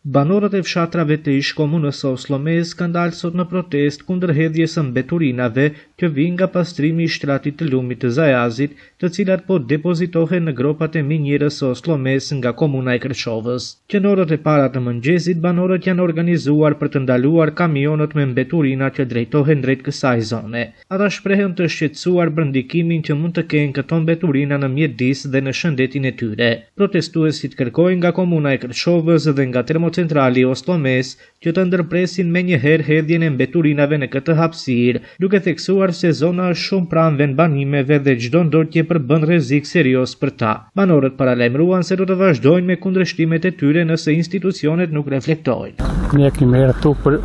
Banorët e fshatrave të ish komunës Oslo Mes kanë dalë sot në protest kundër hedhjes së mbeturinave që vijnë nga pastrimi i shtratit të lumit të Zajazit, të cilat po depozitohen në gropat e minjerës së Oslo Mes nga komuna e Kreshovës. Qenorët e para të mëngjesit, banorët janë organizuar për të ndaluar kamionët me mbeturina që drejtohen drejt kësaj zone. Ata shprehen të shqetësuar për ndikimin që mund të kenë këto mbeturina në mjedis dhe në shëndetin e tyre. Protestuesit kërkojnë nga komuna e Kreshovës dhe nga Termocentrali Oslo Mes që të ndërpresin menjëherë hedhjen e mbeturinave në këtë hapësirë, duke theksuar se zona është shumë pranë vendbanimeve dhe çdo ndortje përbën rrezik serioz për ta. Banorët paralajmëruan se do të vazhdojnë me kundërshtimet e tyre nëse institucionet nuk reflektojnë. Ne kemi rëtu për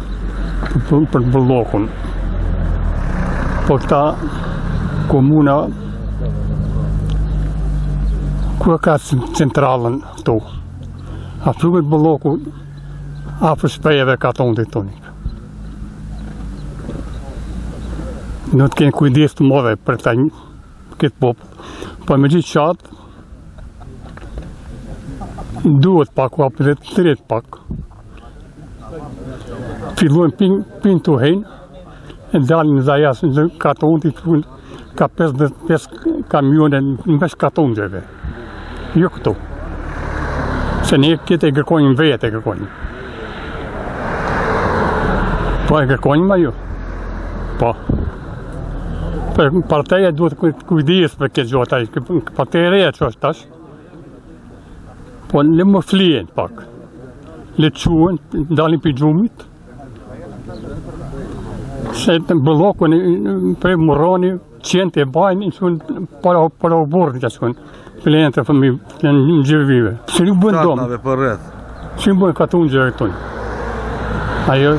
bllokun. Po këta komuna ku ka centralën këtu. A frumet bllokku afër shprehjeve ka tonë tonik. Në të kenë kujdes të madhe për këtë popull. Po me gjithë qatë, duhet pak, apo dhe të tret pak. Fillojnë pinë të hejnë, e dalin në Zajas, në katonë ka 55 kamione në vesh katonëve. Jo këtu. Se ne këtë e kërkojnë vetë e kërkojnë. Po e kërkojnë ma ju. Po. Parteja duhet kujdes për këtë gjotaj. Parteja reja që është tash. Po le më flijen pak. Le quen, dalin për gjumit. Se të bllokun për Moroni, qenë të bajnë, para u borë të qënë. Flenë të fëmi, në gjërvive. Se nuk bënë domë. Se nuk bënë katunë gjërë tonë. Ajo,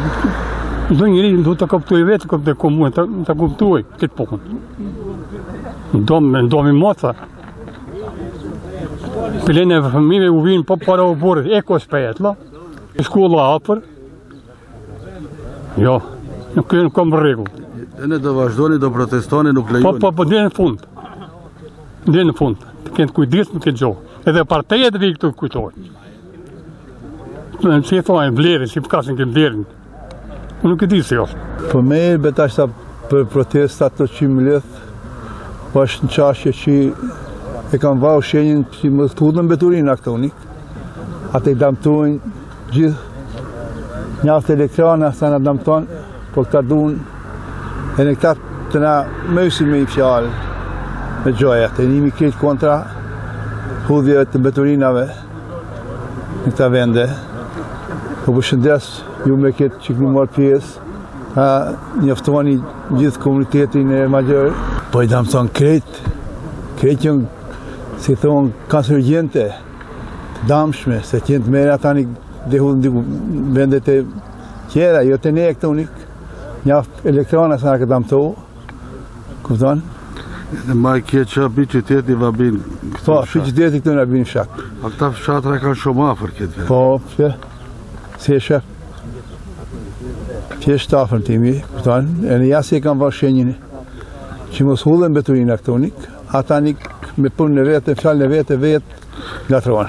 do njëri duhet të kaptuaj vetë, të komunë, të kuptuaj këtë pokën. Në domë i motha. Flenë e fëmive u vinë para u borë, eko shpejet, la. Shkolla apër. Jo, nuk kam rregull. E ne do vazhdoni, do protestoni, nuk lejoni. Po, dhe në fund. Dhe në fund. Të kënë kujdes me këtë gjohë. Edhe partejet dhe këtu kujtojnë. Si e thojnë, vlerën, si përkasin këtë vlerën. Unë nuk e di se është. Për me e betashta për protestat të qimë lethë, është në qashje që e kam vau shenjën që më studën beturin akta unik. Ate i damtojnë gjithë njaftë elektrana, sa në damtojnë, po këta dun, e në këta të na mësim me i fjallë. Me gjojat, e njimi këtë kontra hudhjeve të beturinave në këta vende. Po përshëndes ju me këtë që këmë marrë pjesë, njoftoni gjithë komunitetin e Magjërë. Po i damë thonë kretë jënë, si thonë, kancerogente, të damshme, se që jenë të mere ata dhe hudhën vendet e tjera, jo të ne e këtë unik. Njaftë elektrona sa në këtë damë tohë, këpëtonë. Dhe ma i kje që bi qyteti va bin këtu po, qyteti këtu nga bin shak. A këta fshatra kanë shumë afer këtë vend. Po, si e shak. Që shtafën timi, këtonë, e në jasi e kam vërë shenjini, që mos hudhen beturina këtonik, ata me punë në vetë, fjallë në vetë, nga tronë.